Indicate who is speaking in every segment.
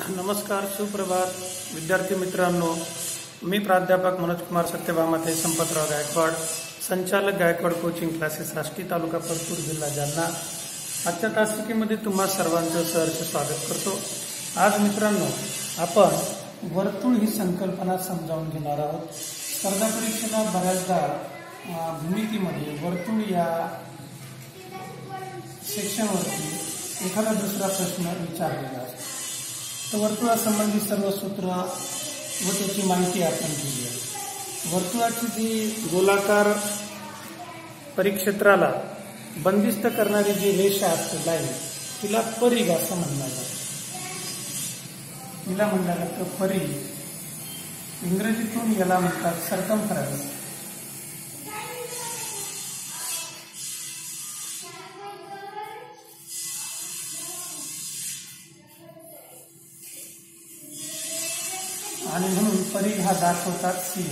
Speaker 1: नमस्कार, सुप्रभात विद्यार्थी मित्रांनो. मी प्राध्यापक मनोज कुमार सत्यभामाते संपतराव गायकवाड, संचालक गायकवाड कोचिंग क्लासेस, आष्टी तालुका परतूर, जिल्हा जालना. आजच्या तासिकेमध्ये तुम्हा सर्वांचं सहर्ष स्वागत करतो. आज मित्रांनो आपण वर्तुळ ही संकल्पना समजावून घेणार आहोत. स्पर्धा परीक्षेला बऱ्याचदा भूमितीमध्ये वर्तुळ या सेक्शनवरती एखादा दुसरा प्रश्न विचारलेला असतो. तर वर्तुळासंबंधी सर्व सूत्र व त्याची माहिती आपण केली आहे. वर्तुळाची जी गोलाकार परिक्षेत्राला बंदिस्त करणारी जी रेषा असते लाईन, तिला परिघ असं म्हणलं जातं. तिला म्हणलं जातं परिघ. इंग्रजीतून याला म्हणतात सर्कम्फरन्स. आणि म्हणून परिघ हा दाखवतात सी.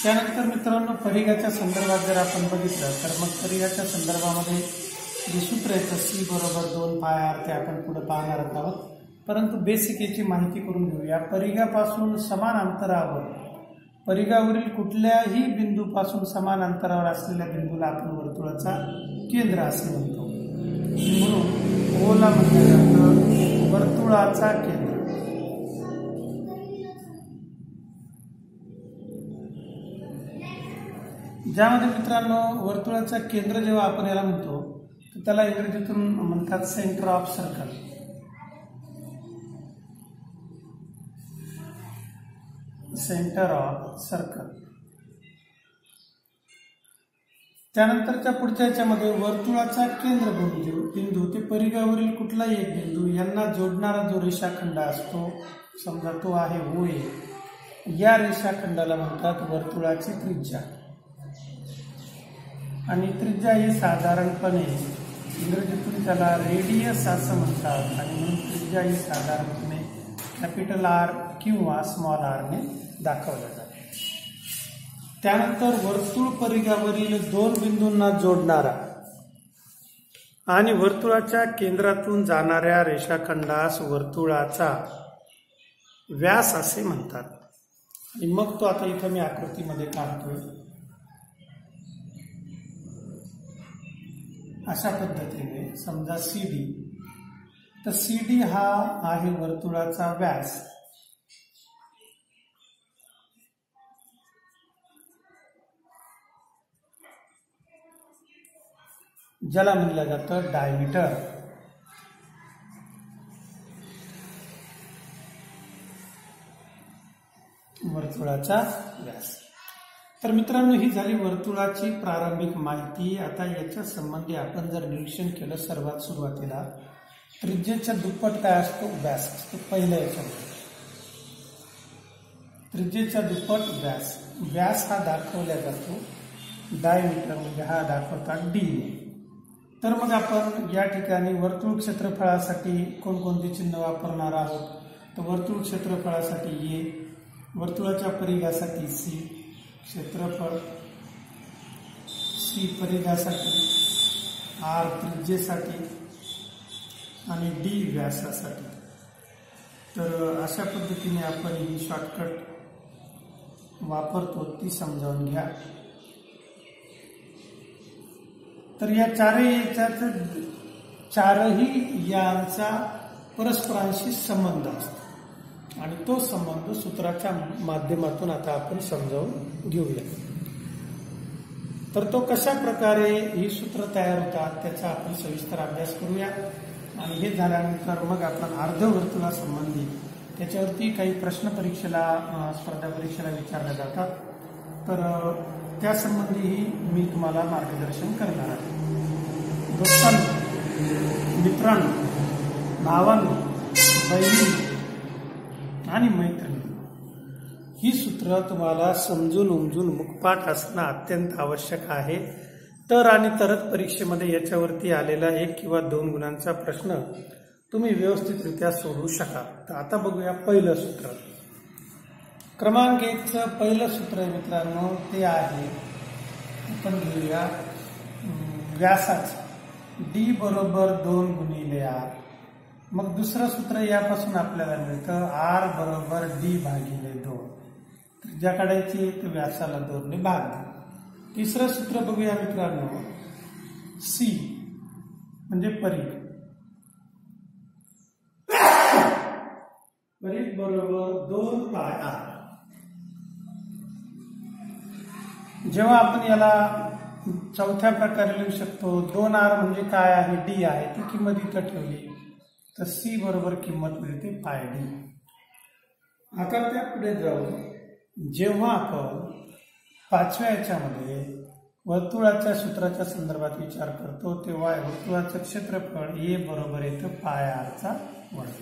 Speaker 1: त्यानंतर मित्रांनो परिघाच्या संदर्भात जर आपण बघितलं तर मग परिघाच्या संदर्भामध्ये जे सूत्र येतं C बरोबर 2πr ते आपण पुढे पाहणार आहोत. परंतु बेसिक याची माहिती करून घेऊया. परिघापासून समान अंतरावर, परिघावरील कुठल्याही बिंदूपासून समान अंतरावर असलेल्या बिंदूला आपण वर्तुळाचा केंद्र असे म्हणतो. म्हणून ओला म्हटलं जातं वर्तुळाचा केंद्र. ज्यामध्ये मित्रांनो वर्तुळाचा केंद्र जेव्हा आपण याला म्हणतो तर त्याला इंग्रजीतून म्हणतात centre of circle. Centre of circle. त्यानंतरच्या पुढच्या याच्यामध्ये वर्तुळाचा केंद्र बिंदू ते परिघावरील कुठलाही एक बिंदू यांना जोडणारा जो रेषाखंड असतो, समजा तो आहे OA, या रेषाखंडाला म्हणतात वर्तुळाची त्रिज्या. आणि त्रिज्या ही साधारणपणे इंग्रजीतून त्याला रेडियस असं म्हणतात. आणि म्हणून त्रिज्या ही साधारणपणे कॅपिटल R किंवा स्मॉल r ने दाखवल्या जाते. त्यानंतर वर्तुळ परिघावरील दोन बिंदूंना जोडणारा आणि वर्तुळाच्या केंद्रातून जाणाऱ्या रेषाखंडास वर्तुळाचा व्यास असे म्हणतात. आणि मग तो आता इथं मी आकृतीमध्ये काढतोय. अशा पद्धतीने समजा CD, तर CD हा आहे वर्तुळाचा व्यास. ज्याला म्हणलं जातं डायमीटर. वर्तुळाचा व्यास. तर मित्रांनो ही झाली वर्तुळाची प्रारंभिक माहिती. आता याच्या संबंधी आपण जर निरीक्षण केलं सर्वात सुरुवातीला, त्रिज्येच्या दुप्पट काय असतो? व्यास असतो. पहिल्या याच्यामध्ये त्रिज्येच्या दुप्पट व्यास. व्यास हा दाखवला जातो डायमीटर, म्हणजे हा दाखवतात D. तर मग आपण या ठिकाणी वर्तुळ क्षेत्रफळासाठी कोणकोणते चिन्ह वापरणार आहोत? तर वर्तुळ क्षेत्रफळासाठी A, वर्तुळाच्या परिघासाठी C, क्षेत्रफळ C परिघासाठी, R त्रिज्येसाठी आणि D व्यासासाठी. तर अशा पद्धतीने आपण ही शॉर्टकट वापरतो, ती समजावून घ्या. तर या चारही यांचा परस्परांशी संबंध असतो आणि तो संबंध सूत्राच्या माध्यमातून आता आपण समजावून घेऊया. तर तो कशा प्रकारे ही सूत्र तयार होतात त्याचा आपण सविस्तर अभ्यास करूया. आणि हे झाल्यानंतर मग आपण अर्धवर्तुळासंबंधी त्याच्यावरती काही प्रश्न परीक्षेला, स्पर्धा परीक्षेला विचारले जातात, तर त्यासंबंधीही मी तुम्हाला मार्गदर्शन करणार आहे. दोस्तांनो, मित्रांनो, भावांनो, बहिणी आणि मैत्रिणी, ही सूत्र तुम्हाला समजून उमजून मुखपाठ असणं अत्यंत आवश्यक आहे. तर आणि तरच परीक्षेमध्ये याच्यावरती आलेला 1 किंवा 2 गुणांचा प्रश्न तुम्ही व्यवस्थितरित्या सोडवू शकाल. तर आता बघूया पहिलं सूत्र. क्रमांक 1चं पहिलं सूत्र आहे मित्रांनो, ते आहे, आपण घेऊया व्यासाचं. D बरोबर 2 गुणिले R. मग दुसरं सूत्र यापासून आपल्याला मिळतं R बरोबर D भागिले 2. त्रिज्या काढायची तर व्यासाला 2 ने भाग द्या. तिसरं सूत्र बघूया मित्रांनो, C म्हणजे परिघ. परिघ बरोबर 2 पाय R. जेव्हा आपण याला चौथ्या प्रकारे लिहू शकतो, 2R म्हणजे काय आहे, D आहे, ती किंमत इथं ठेवली तर C बरोबर किंमत मिळते पाय D. आता त्या पुढे जाऊन जेव्हा आपण 5व्या याच्यामध्ये वर्तुळाच्या सूत्राच्या संदर्भात विचार करतो तेव्हा वर्तुळाचं क्षेत्रफळ A बरोबर येतं पाय R चा वर्ग.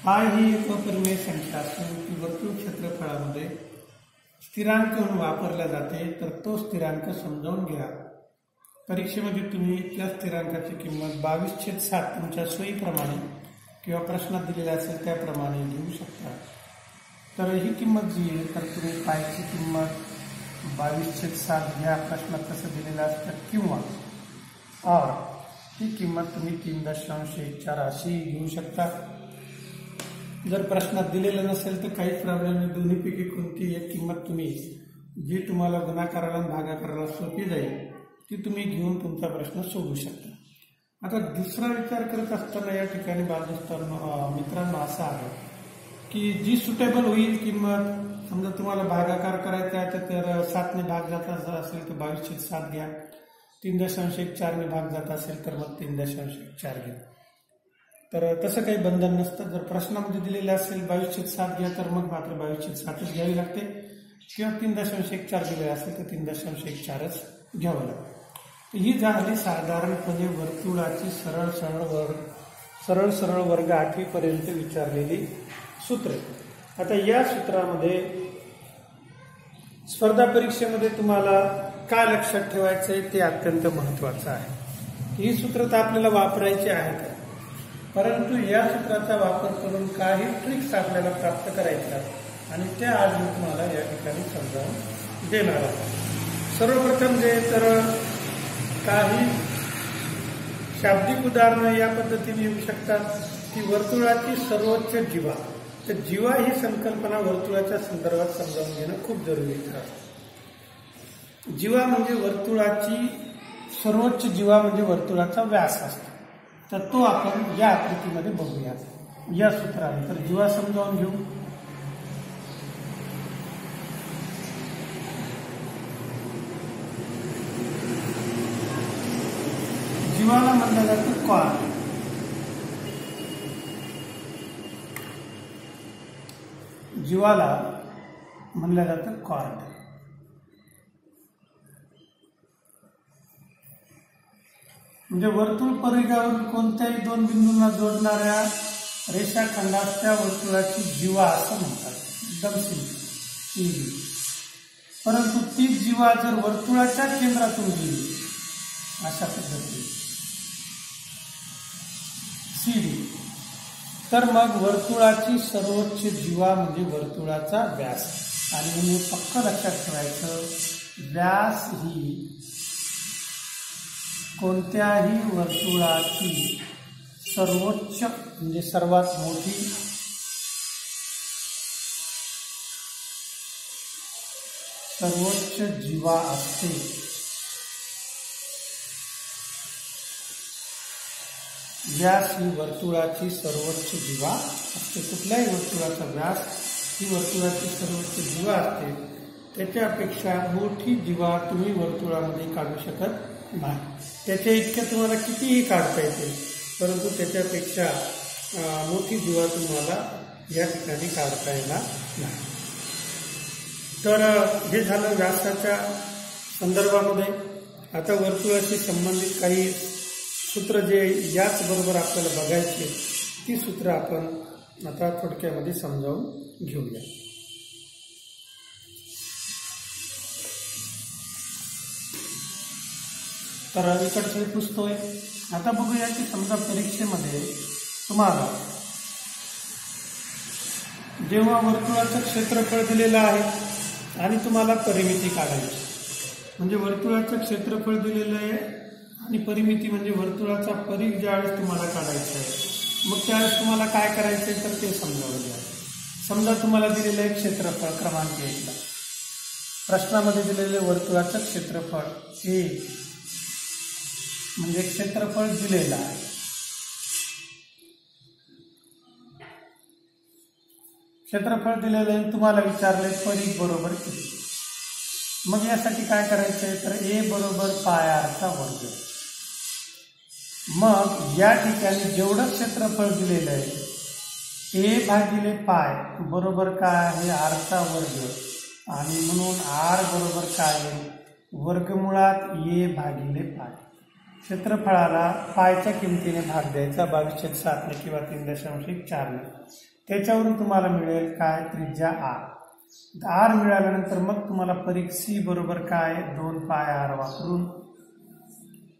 Speaker 1: पाय ही एक अपरिमेय संख्या असून ती वर्तुळ क्षेत्रफळामध्ये स्थिरांक म्हणून वापरला जाते, तर तो स्थिरांक समजावून घ्या. परीक्षेमध्ये तुम्ही त्या स्थिरांकाची किंमत 22/7 तुमच्या सोयीप्रमाणे किंवा प्रश्नात दिलेल्या असेल त्याप्रमाणे घेऊ शकता. तर ही किंमत जी आहे तर तुम्ही पायची किंमत 22/7 घ्या, प्रश्नात कसं दिलेलं असतं, किंवा और ही किंमत तुम्ही 3.14 अशी घेऊ शकता. जर प्रश्नात दिलेलं नसेल तर काहीच प्रॉब्लेम नाही, दोन्हीपैकी कोणती एक किंमत तुम्ही जी तुम्हाला गुणाकाराला आणि भागाकाराला सोपी जाईल ती तुम्ही घेऊन तुमचा प्रश्न सोडवू शकता. आता दुसरा विचार करत असताना या ठिकाणी मित्रांनो असा आहे की जी सुटेबल होईल किंमत, समजा तुम्हाला भागाकार करायचा आहे तर 7 ने भाग जात असेल तर 22/7 घ्या, 3.14 ने भाग जात असेल तर मग 3.14 घ्या. तर तसं काही बंधन नसतं. जर प्रश्नामध्ये दिलेलं असेल 22/7 घ्या तर मग मात्र 22/7च घ्यावी लागते, किंवा 3.14 दिलेलं असेल तर 3.14च घ्यावं लागतं. ही झाली साधारणपणे वर्तुळाची सरळ सरळ वर्ग 8वी पर्यंत विचारलेली सूत्रे. आता या सूत्रामध्ये स्पर्धा परीक्षेमध्ये तुम्हाला काय लक्षात ठेवायचं आहे ते अत्यंत महत्वाचं आहे. ही सूत्र तर आपल्याला वापरायची आहेत, परंतु या सूत्राचा वापर करून काही ट्रिक्स आपल्याला प्राप्त करायच्या आणि त्या आज मी तुम्हाला या ठिकाणी समजावून देणार आहे. सर्वप्रथम जे तर काही शाब्दिक उदाहरणं या पद्धतीने येऊ शकतात की वर्तुळाची सर्वोच्च जीवा. तर जीवा ही संकल्पना वर्तुळाच्या संदर्भात समजावून घेणं खूप जरुरीचं आहे. जीवा म्हणजे वर्तुळाची सर्वोच्च जीवा म्हणजे वर्तुळाचा व्यास असतो. तर तो आपण या आकृतीमध्ये बघूया या सूत्राने. तर जीवा समजावून घेऊ. जीवाला म्हणलं जातं कॉर्ड. जीवाला म्हणलं जातं कॉर्ड. म्हणजे वर्तुळ परिघावरील कोणत्याही 2 बिंदूंना जोडणाऱ्या रेषाखंडास त्या वर्तुळाची जीवा असं म्हणतात. एकदम सिंपल. परंतु ती जीवा जर वर्तुळाच्या केंद्रातून गेली अशा पद्धतीने CD, तर मग वर्तुळाची सर्वोच्च जीवा म्हणजे वर्तुळाचा व्यास. आणि म्हणजे पक्क लक्षात ठेवायचं, व्यास ही कोणत्याही वर्तुळाची सर्वोच्च म्हणजे सर्वात मोठी सर्वोच्च जीवा असते. व्यास ही वर्तुळाची सर्वोच्च जीवा असते. कुठल्याही वर्तुळाचा व्यास ही वर्तुळाची सर्वोच्च जीवा असते. त्याच्यापेक्षा मोठी जीवा तुम्ही वर्तुळामध्ये काढू शकत नाही. त्याच्या इतक्या तुम्हाला कितीही काढता येते, परंतु त्याच्यापेक्षा मोठी जीवा तुम्हाला या ठिकाणी काढता येणार नाही. तर हे झालं व्यासाच्या संदर्भामध्ये. आता वर्तुळाशी संबंधित काही सूत्र जे याच बरोबर आपल्याला बघायचे ती सूत्र आपण आता थोडक्यामध्ये समजावून घेऊया. तर इकडचे पुसतोय. आता बघूया की समजा परीक्षेमध्ये तुम्हाला जेव्हा वर्तुळाचं क्षेत्रफळ दिलेलं आहे आणि तुम्हाला परिमिती काढायची, म्हणजे वर्तुळाचं क्षेत्रफळ दिलेलं आहे आणि परिमिती म्हणजे वर्तुळाचा परिघ ज्यावेळेस तुम्हाला काढायचा आहे मग त्यावेळेस तुम्हाला काय करायचंय तर ते समजावून द्या. समजा तुम्हाला दिलेलं आहे क्षेत्रफळ क्रमांक 1 ला. प्रश्नामध्ये दिलेले वर्तुळाचं क्षेत्रफळ ए म्हणजे क्षेत्रफळ दिलेलं आहे. क्षेत्रफळ दिलेलं आहे, तुम्हाला विचारले परिघ बरोबर किती. मग यासाठी काय करायचंय तर ए बरोबर पाय आर चा वर्ग. मग या ठिकाणी जेवढं क्षेत्रफळ दिलेलं आहे ए भागिले पाय बरोबर काय आहे आर चा वर्ग, आणि म्हणून आर बरोबर काय आहे वर्गमुळात ए भागिले पाय. क्षेत्रफळाला पायच्या किमतीने भाग द्यायचा 22/7 ने किंवा 3.4 ने. त्याच्यावरून तुम्हाला मिळेल काय त्रिज्या आर. आर मिळाल्यानंतर मग तुम्हाला परिघ सी बरोबर काय 2 पाय आर वापरून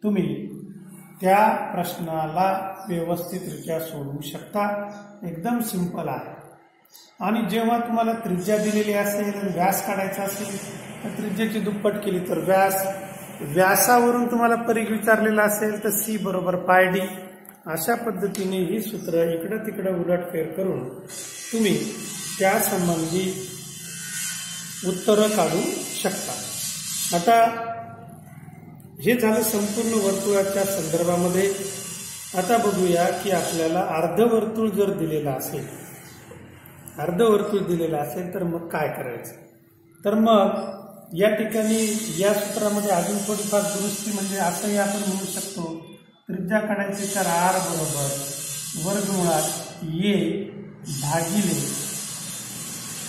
Speaker 1: तुम्ही त्या प्रश्नाला व्यवस्थितरित्या सोडवू शकता. एकदम सिंपल आहे. आणि जेव्हा तुम्हाला त्रिज्या दिलेली असेल आणि व्यास काढायचा असेल तर त्रिज्याची दुप्पट केली तर व्यासावरून तुम्हाला परिघ विचारलेला असेल तर सी बरोबर पाय डी. अशा पद्धतीने ही सूत्र इकडं तिकडं उलटफेर करून तुम्ही त्या संबंधी उत्तरं काढू शकता. आता हे झालं संपूर्ण वर्तुळाच्या संदर्भामध्ये. आता बघूया की आपल्याला अर्धवर्तुळ जर दिलेलं असेल, अर्धवर्तुळ दिलेलं असेल तर मग काय करायचं. तर मग या ठिकाणी या सूत्रामध्ये अजून थोडीफार दुरुस्ती म्हणजे असंही आपण म्हणू शकतो त्रिज्या काढायची तर आर बरोबर वर्गमुळात ए भागिले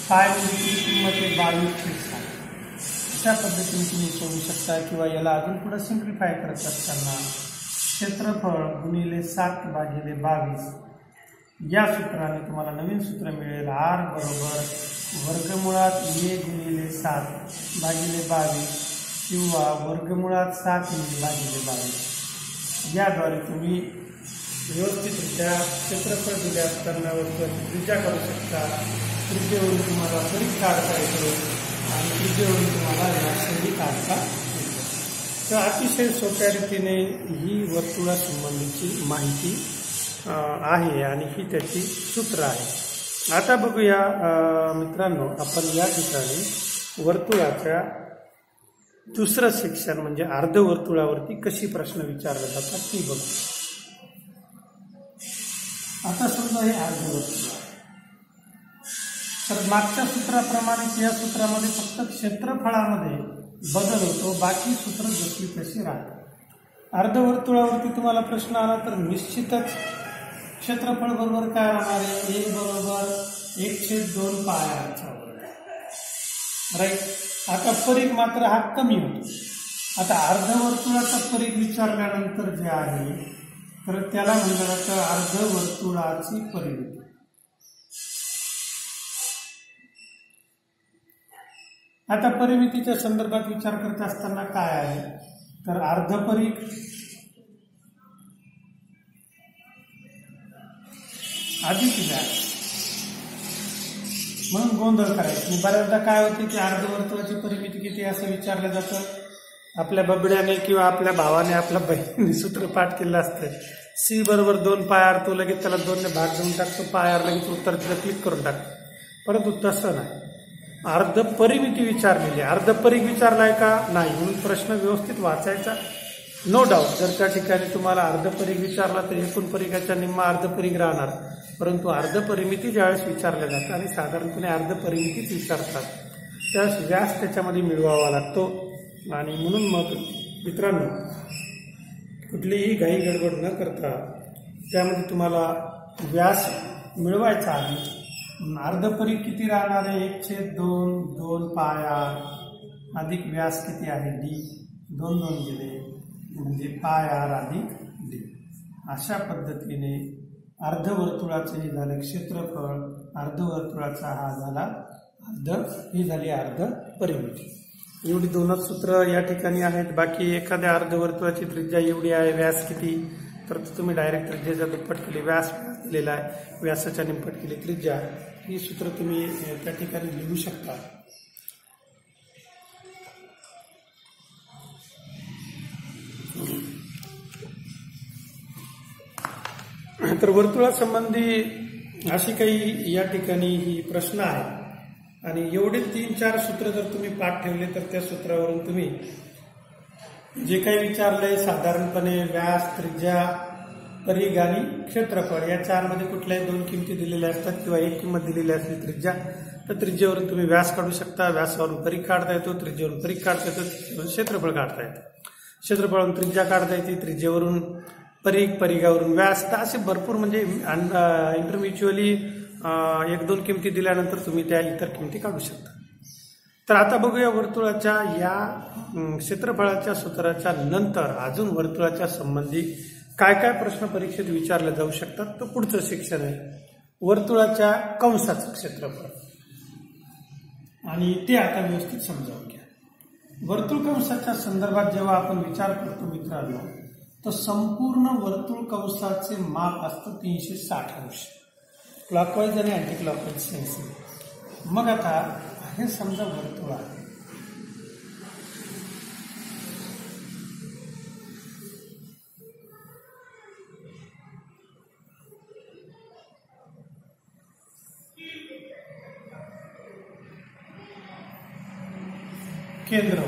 Speaker 1: पाय म्हणजे किंमत 22/7. अशा पद्धतीने तुम्ही सोडू शकता. किंवा याला अजून पुढे सिम्प्लिफाय करत असताना क्षेत्रफळ गुणिले 7/22 या सूत्राने तुम्हाला नवीन सूत्र मिळेल आर बरोबर वर्गमुळात ए गुणिले 7/22 किंवा वर्गमुळात 7/22. याद्वारे तुम्ही व्यवस्थितरित्या क्षेत्रफळ दिले असताना वर्तुळाची त्रिज्या करू शकता. त्रिज्येवरून तुम्हाला परिघ काढता येतो आणि त्रिज्येवरून तुम्हाला व्यासही काढता येतो. तर अतिशय सोप्या रीतीने ही वर्तुळासंबंधीची माहिती आहे आणि ही त्याची सूत्र आहे. आता बघूया मित्रांनो, आपण या ठिकाणी वर्तुळाच्या दुसरं सेक्शन म्हणजे अर्धवर्तुळावरती कशी प्रश्न विचारले जातात ती बघू. आता समजा हे अर्धवर्तुळ आहे, तर मागच्या सूत्राप्रमाणे या सूत्रामध्ये फक्त क्षेत्रफळामध्ये बदल होतो, बाकी सूत्र जशी तशी राहतात. अर्धवर्तुळावरती तुम्हाला प्रश्न आला तर निश्चितच क्षेत्रफळ बरोबर काय होणार आहे, ए बरोबर 1/2 पाय आर चा वर्ग. राईट. आता परिघ मात्र हा कमी होतो. आता अर्धवर्तुळाचा परिघ विचारल्यानंतर जे आहे तर त्याला म्हणलं जातं अर्धवर्तुळाची परिमिती. आता परिमितीच्या संदर्भात विचार करत असताना काय आहे तर अर्धपरिघ अधिक व्यास म्हणून गोंधळ करायचा. बऱ्याचदा काय होते की अर्धवर्तुळाची परिमिती किती असं विचारलं जातं. आपल्या बबड्याने किंवा आपल्या भावाने आपल्या बहिणीने सूत्र पाठ केलं असतं सी बरोबर 2 पाय आर, तो लगेच त्याला 2 ने भाग देऊन टाकतो, पाय आर लगेच उत्तर तिला क्लिक करून टाकतो. परंतु तसं नाही. अर्ध परिमिती विचारलेली आहे, अर्धपरिघ विचारलाय का नाही, म्हणून प्रश्न व्यवस्थित वाचायचा. नो डाऊट जर त्या ठिकाणी तुम्हाला अर्धपरिघ विचारला तर एकूण परिघाच्या निम्मा अर्धपरिघ राहणार. परंतु अर्धपरिमिती ज्यावेळेस विचारल्या जातात आणि साधारणपणे अर्धपरिमितीच विचारतात त्यावेळेस व्यास त्याच्यामध्ये मिळवावा लागतो. आणि म्हणून मग मित्रांनो कुठलीही घाई गडबड न करता त्यामध्ये तुम्हाला व्यास मिळवायचा आहे. अर्धपरिघ किती राहणार आहे 1/2 पाय आर अधिक व्यास किती आहे डी, 2 गेले म्हणजे पाय आर अधिक डी. अशा पद्धतीने अर्धवर्तुळाचं हे झालं क्षेत्रफळ, अर्धवर्तुळाचा हा झाला ही झाली अर्धपरिमिती. एवढी 2च सूत्र या ठिकाणी आहेत. बाकी एखाद्या अर्धवर्तुळाची त्रिज्या एवढी आहे, व्यास किती, तर तुम्ही डायरेक्ट त्रिज्याच्या दुप्पट केली, व्यास दिलेला आहे, व्यासाच्या निमपट केली त्रिज्या, ही सूत्र तुम्ही त्या ठिकाणी लिहू शकता. तर वर्तुळासंबंधी अशी काही या ठिकाणी ही प्रश्न आहे आणि एवढे 3-4 सूत्र जर तुम्ही पाठ ठेवले तर त्या सूत्रावरून तुम्ही जे काही विचारलंय साधारणपणे व्यास, त्रिज्या, परिघ आणि क्षेत्रफळ या 4 मध्ये कुठल्याही 2 किमती दिलेल्या असतात किंवा एक किंमत दिलेली असली त्रिज्या, तर त्रिज्येवरून तुम्ही व्यास काढू शकता, व्यासावरून परिघ काढता येतो, त्रिज्येवरून परिघ काढता येतो, क्षेत्रफळ काढता येतं, क्षेत्रफळावरून त्रिज्या काढता येते, त्रिज्येवरून परिघ, परिघावरून व्यास. तर असे भरपूर म्हणजे इंटरम्युच्युअली 1-2 किमती दिल्यानंतर तुम्ही त्या इतर किमती काढू शकता. तर आता बघूया वर्तुळाच्या या क्षेत्रफळाच्या सूत्राच्या नंतर अजून वर्तुळाच्या संबंधी काय काय प्रश्न परीक्षेत विचारले जाऊ शकतात. तर पुढचं शिक्षण आहे वर्तुळाच्या कंसाचं क्षेत्रफळ आणि ते आता व्यवस्थित समजावून घ्या. वर्तुळ कंसाच्या संदर्भात जेव्हा आपण विचार करतो मित्रांनो, तर संपूर्ण वर्तुळ कंसाचे माप असतं 360 अंश, क्लॉकवाईज आणि अँटी क्लॉकवाईज सेन्सिंग. मग आता हे समजा वर्तुळ आहे, केंद्र.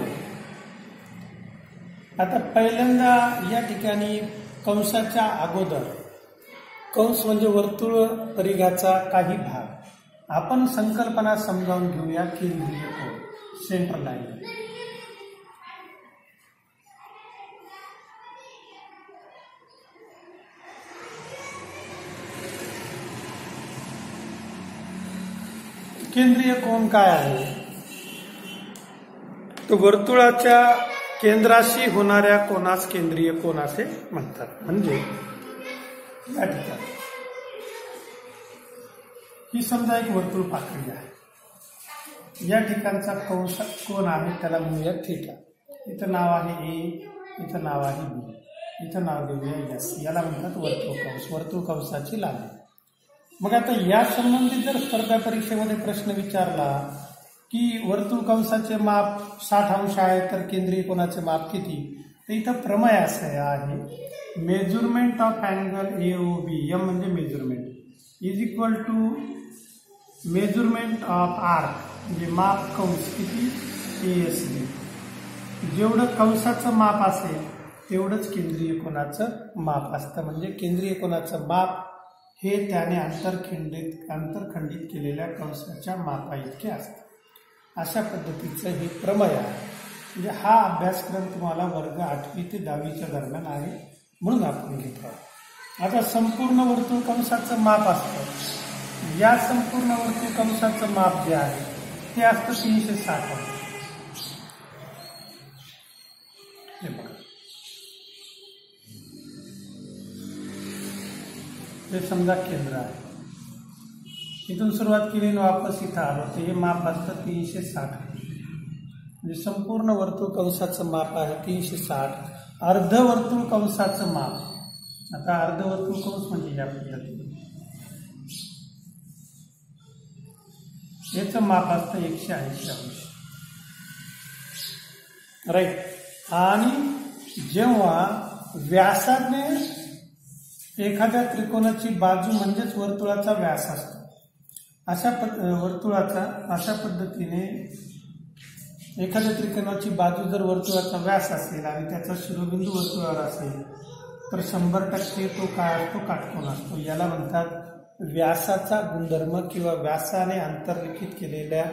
Speaker 1: आता पहिल्यांदा या ठिकाणी कंसाच्या अगोदर, कंस म्हणजे वर्तुळ परिघाचा काही भाग, आपण संकल्पना समजावून घेऊया. केंद्रीय कोन, सेंटर लाईन. केंद्रीय कोन काय आहे? तर वर्तुळाच्या केंद्राशी होणाऱ्या कोनास केंद्रीय कोन असे म्हणतात. म्हणजे या ठिकाणी ही समजा एक वर्तुळ पाकळी आहे, या ठिकाणचा कंस कोन आहे त्याला म्हणूया थीटा. इथं नाव आहे ए, इथं नाव आहे बी, इथं नाव देऊया एस. याला म्हणतात वर्तुळ कंस, वर्तुळ कंसाची लांबी. मग आता या संबंधित जर स्पर्धा परीक्षेमध्ये प्रश्न विचारला की वर्तुळ कंसाचे माप 60 अंश आहे तर केंद्रीय कोनाचे माप किती, तर इथं प्रमेय असं आहे, measurement of angle AOB, M म्हणजे measurement, is equal to measurement of arc म्हणजे माप कंस किती एएसबी. जेवढं कंसाचं माप असेल तेवढंच केंद्रीय कोनाचं माप असतं. म्हणजे केंद्रीय कोनाचं माप हे त्याने आंतरखंडित केलेल्या कंसाच्या मापा इतके असतं. अशा पद्धतीचं हे प्रमेय आहे. म्हणजे हा अभ्यासक्रम तुम्हाला वर्ग 8वी ते 10वीच्या दरम्यान आहे म्हणून आपण घेत आहोत. आता संपूर्ण वर्तुळ कंसाचं माप असतं, या संपूर्ण वर्तुळ कंसाचं माप जे आहे ते असतं 360 अंश. हे बघा, हे समजा केंद्र आहे, इथून सुरुवात केली वापस इथं आलो तर हे माप असतं 360. म्हणजे संपूर्ण वर्तुळ कंसाचं माप आहे 360. अर्धवर्तुळ कंसाचं माप, आता अर्धवर्तुळ कंस म्हणजे या पद्धतीने याचं माप असतं 180 अंश. राईट. आणि जेव्हा व्यासाने एखाद्या त्रिकोणाची बाजू म्हणजेच वर्तुळाचा व्यास असतो, वर्तुळाचा अशा पद्धतीने एखाद्या त्रिकोणाची बाजू जर वर्तुळाचा व्यास असेल आणि त्याचा शिरोबिंदू वर्तुळावर असेल तर 100% तो काय असतो, काटकोन असतो. याला म्हणतात व्यासाचा गुणधर्म किंवा व्यासाने आंतरलिखित केलेल्या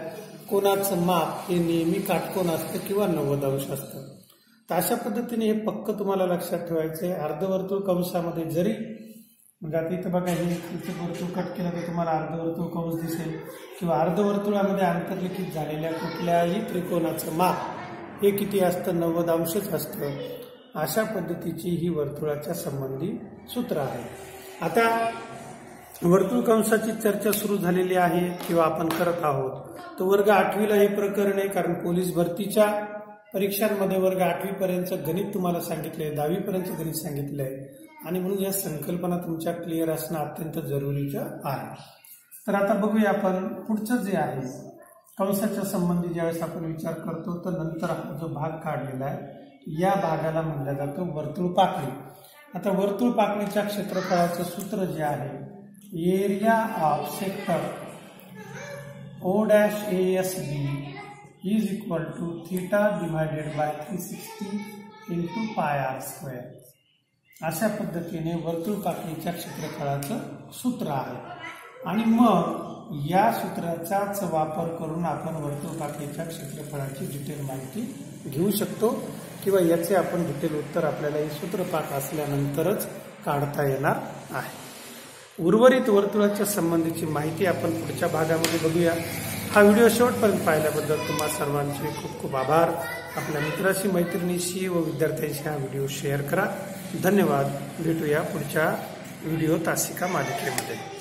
Speaker 1: कोनाचं माप हे नेहमी काटकोन असतं किंवा 90 अंश असतं. तर अशा पद्धतीने हे पक्क तुम्हाला लक्षात ठेवायचं आहे. अर्धवर्तुळ कंसामध्ये जरी म्हणजे आता इथं बघा हे खालचं वर्तुळ कट केलं तर तुम्हाला अर्धवर्तुळ कंस दिसेल किंवा अर्धवर्तुळामध्ये आंतरलिखित झालेल्या कुठल्याही त्रिकोणाचं माप हे किती असतं, 90 अंशच असतं. अशा पद्धतीची ही वर्तुळाच्या संबंधी सूत्र आहे. आता वर्तुळ कंसाची चर्चा सुरू झालेली आहे किंवा आपण करत आहोत. तर वर्ग 8वीला हे प्रकरण आहे, कारण पोलीस भरतीच्या परीक्षांमध्ये वर्ग 8वी पर्यंत गणित तुम्हाला सांगितलंय, 10वी पर्यंत गणित सांगितलंय आणि म्हणून या संकल्पना तुमच्या क्लिअर असणं अत्यंत जरुरीचं आहे. तर आता बघूया आपण पुढचं जे आहे कंसाच्या संबंधी ज्यावेळेस आपण विचार करतो तर नंतर हा जो भाग काढलेला आहे या भागाला म्हणला जातो वर्तुळ पाकळी. आता वर्तुळ पाकणीच्या क्षेत्रफळाचं सूत्र जे आहे area of sector O'(ASB) is equal to theta divided by 360 into πr². अशा पद्धतीने वर्तुळ पाकणीच्या क्षेत्रफळाचं सूत्र आहे आणि मग या सूत्राचाच वापर करून आपण वर्तुळ पाकणीच्या क्षेत्रफळाची डिटेल माहिती घेऊ शकतो किंवा याचे आपण डिटेल उत्तर आपल्याला हे सूत्रपाक असल्यानंतरच काढता येणार आहे. उर्वरित वर्तुळाच्या संबंधीची माहिती आपण पुढच्या भागामध्ये बघूया. हा व्हिडिओ शेवटपर्यंत पाहिल्याबद्दल तुम्हा सर्वांचे खूप खूप आभार. आपल्या मित्राशी, मैत्रिणीशी व विद्यार्थ्यांशी हा व्हिडिओ शेअर करा. धन्यवाद. भेटूया पुढच्या व्हिडिओ तासिका मालिकेमध्ये.